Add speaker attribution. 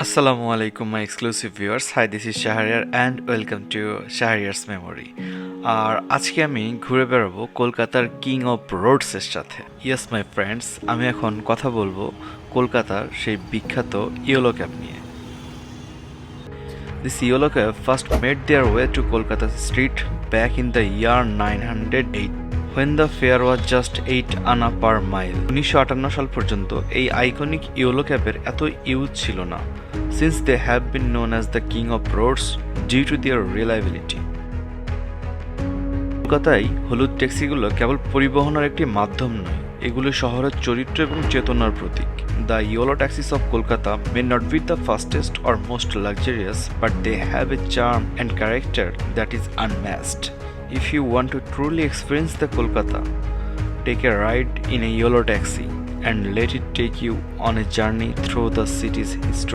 Speaker 1: Assalamu alaikum, my exclusive viewers. Hi, this is Shahriar and welcome to Shahriar's Memory. আর আজকে আমি ঘুরে বেড়াবো কলকাতার কিং অফ রোডসের সাথে। ইয়েস মাই ফ্রেন্ডস, আমি এখন কথা বলবো কলকাতার সেই বিখ্যাত ইয়েলো ক্যাব নিয়ে। This yellow cab first made their way to Kolkata street back in the year 908 when the fare was just 8 আনা per mile. 1958 সাল পর্যন্ত এই আইকনিক ইয়েলো ক্যাবের এত ইউজ ছিল না, since they have been known as the king of roads due to their reliability. কলকাতায় হলুদ ট্যাক্সিগুলো কেবল পরিবহনের একটি মাধ্যম নয়, এগুলো শহরের চরিত্র এবং চেতনার প্রতীক। The yellow taxis of Kolkata may not be the fastest or most luxurious, but they have a charm and character that is unmatched. If you want to truly experience the Kolkata, take a ride in a yellow taxi and let it take you on a journey through the city's history.